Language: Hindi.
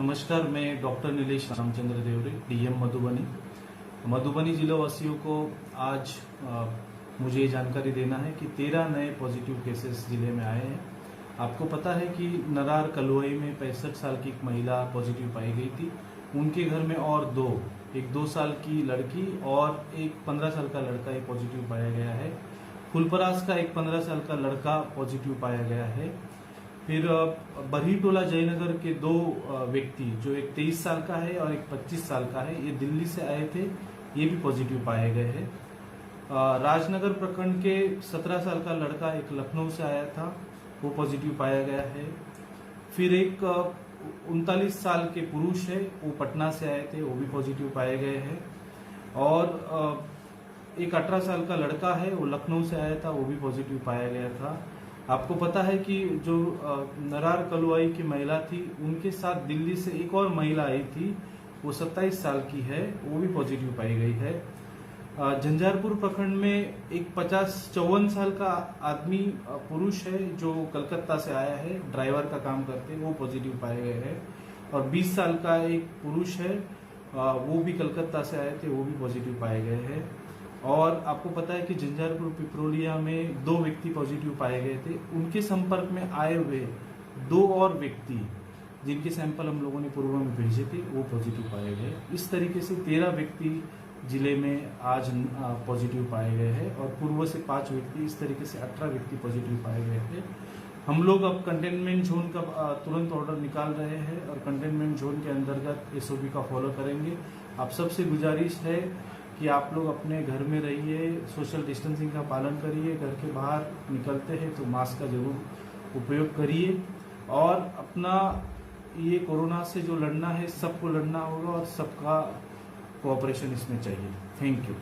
नमस्कार, मैं डॉक्टर नीलेश रामचंद्र देवरे, डीएम मधुबनी जिला वासियों को आज मुझे जानकारी देना है कि 13 नए पॉजिटिव केसेस जिले में आए हैं। आपको पता है कि नरार कलुआई में 65 साल की एक महिला पॉजिटिव पाई गई थी। उनके घर में और एक 2 साल की लड़की और एक 15 साल का लड़का ये पॉजिटिव पाया गया है। फुलपरास का एक 15 साल का लड़का पॉजिटिव पाया गया है। फिर बरहीटोला जयनगर के 2 व्यक्ति, जो एक 23 साल का है और एक 25 साल का है, ये दिल्ली से आए थे, ये भी पॉजिटिव पाए गए हैं। राजनगर प्रखंड के 17 साल का लड़का एक लखनऊ से आया था, वो पॉजिटिव पाया गया है। फिर एक 39 साल के पुरुष है, वो पटना से आए थे, वो भी पॉजिटिव पाए गए हैं। और एक 18 साल का लड़का है, वो लखनऊ से आया था, वो भी पॉजिटिव पाया गया था। आपको पता है कि जो नरार कलुआई की महिला थी, उनके साथ दिल्ली से एक और महिला आई थी, वो 27 साल की है, वो भी पॉजिटिव पाई गई है। झंझारपुर प्रखंड में एक 54 साल का आदमी पुरुष है, जो कलकत्ता से आया है, ड्राइवर का काम करते, वो पॉजिटिव पाए गए हैं। और 20 साल का एक पुरुष है, वो भी कलकत्ता से आए थे, वो भी पॉजिटिव पाए गए हैं। और आपको पता है कि झंझारपुर पिपरोलिया में 2 व्यक्ति पॉजिटिव पाए गए थे। उनके संपर्क में आए हुए 2 और व्यक्ति, जिनके सैंपल हम लोगों ने पूर्व में भेजे थे, वो पॉजिटिव पाए गए। इस तरीके से 13 व्यक्ति जिले में आज पॉजिटिव पाए गए हैं और पूर्व से 5 व्यक्ति, इस तरीके से 18 व्यक्ति पॉजिटिव पाए गए थे। हम लोग अब कंटेनमेंट जोन का तुरंत ऑर्डर निकाल रहे हैं और कंटेनमेंट जोन के अंतर्गत एसओपी का फॉलो करेंगे। आप सबसे गुजारिश है कि आप लोग अपने घर में रहिए, सोशल डिस्टेंसिंग का पालन करिए, घर के बाहर निकलते हैं तो मास्क का जरूर उपयोग करिए। और अपना ये कोरोना से जो लड़ना है, सबको लड़ना होगा और सबका कोऑपरेशन इसमें चाहिए। Thank you.